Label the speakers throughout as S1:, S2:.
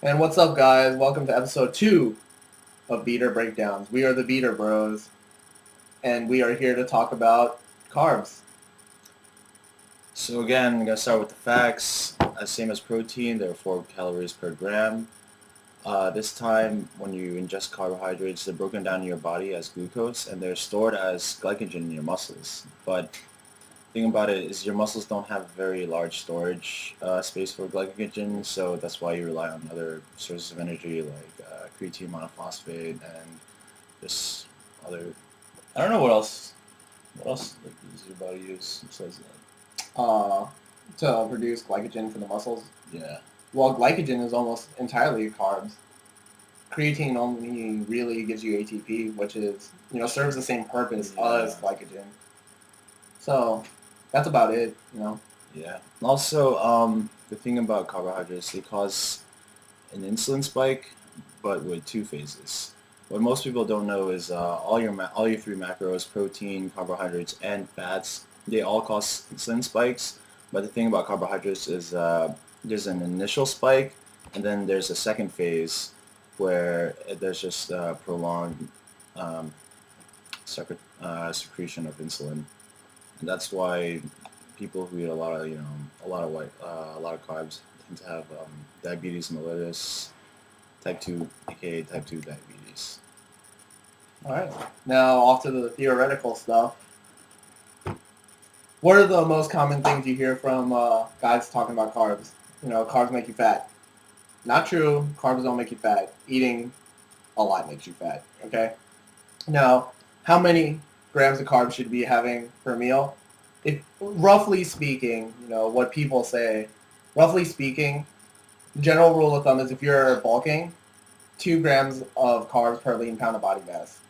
S1: And what's up, guys? Welcome to episode 2 of Beater Breakdowns. We are the Beater Bros, and we are here to talk about carbs.
S2: So again, I'm gonna start with the facts. Same as protein, there are 4 calories per gram. This time, when you ingest carbohydrates, they're broken down in your body as glucose, and they're stored as glycogen in your muscles. But the thing about it is your muscles don't have very large storage space for glycogen, so that's why you rely on other sources of energy like creatine monophosphate and just other. I don't know what else. What else does your body use besides that?
S1: To produce glycogen for the muscles.
S2: Yeah.
S1: Well, glycogen is almost entirely carbs. Creatine only really gives you ATP, which is, serves the same purpose as glycogen. So that's about it,
S2: Yeah. Also, the thing about carbohydrates, they cause an insulin spike, but with 2 phases. What most people don't know is all your 3 macros, protein, carbohydrates, and fats, they all cause insulin spikes. But the thing about carbohydrates is there's an initial spike, and then there's a second phase where there's just prolonged um, secretion of insulin. And that's why people who eat a lot of a lot of carbs tend to have diabetes mellitus, type 2, aka type 2 diabetes.
S1: All right. Now off to the theoretical stuff. What are the most common things you hear from guys talking about carbs? Carbs make you fat. Not true. Carbs don't make you fat. Eating a lot makes you fat. Okay. Now, how many grams of carbs should you be having per meal? If roughly speaking, what people say, roughly speaking, general rule of thumb is if you're bulking, 2 grams of carbs per lean pound of body mass.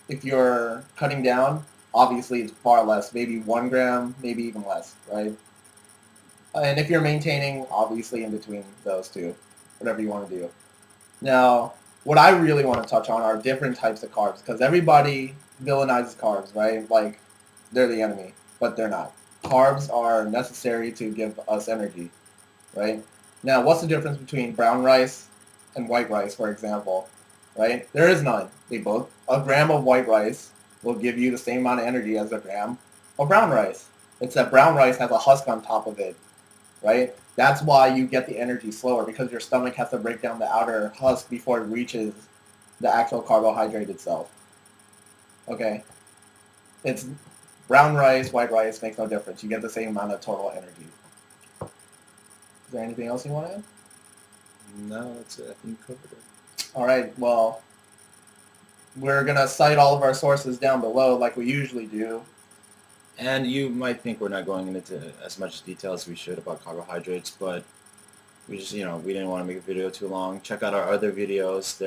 S1: If you're cutting down, obviously it's far less, maybe 1 gram, maybe even less, right? And if you're maintaining, obviously in between those two, whatever you want to do. Now, what I really want to touch on are different types of carbs, because everybody villainizes carbs, right? Like they're the enemy, but they're not. Carbs are necessary to give us energy, right? Now, what's the difference between brown rice and white rice, for example, right? There is none. A gram of white rice will give you the same amount of energy as a gram of brown rice. It's that brown rice has a husk on top of it, right? That's why you get the energy slower, because your stomach has to break down the outer husk before it reaches the actual carbohydrate itself. Okay? It's brown rice, white rice, makes no difference. You get the same amount of total energy. Is there anything else you want to add?
S2: No, that's it. I think you covered it.
S1: All right, well, we're going to cite all of our sources down below like we usually do.
S2: And you might think we're not going into as much detail as we should about carbohydrates, but we just, we didn't want to make a video too long. Check out our other videos.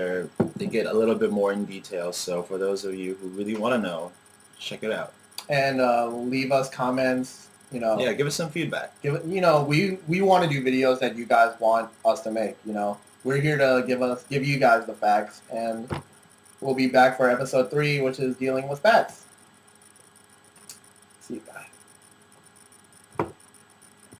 S2: They get a little bit more in detail. So for those of you who really want to know, check it out.
S1: And leave us comments,
S2: Yeah, give us some feedback.
S1: we want to do videos that you guys want us to make, We're here to give you guys the facts, and we'll be back for episode 3, which is dealing with fats.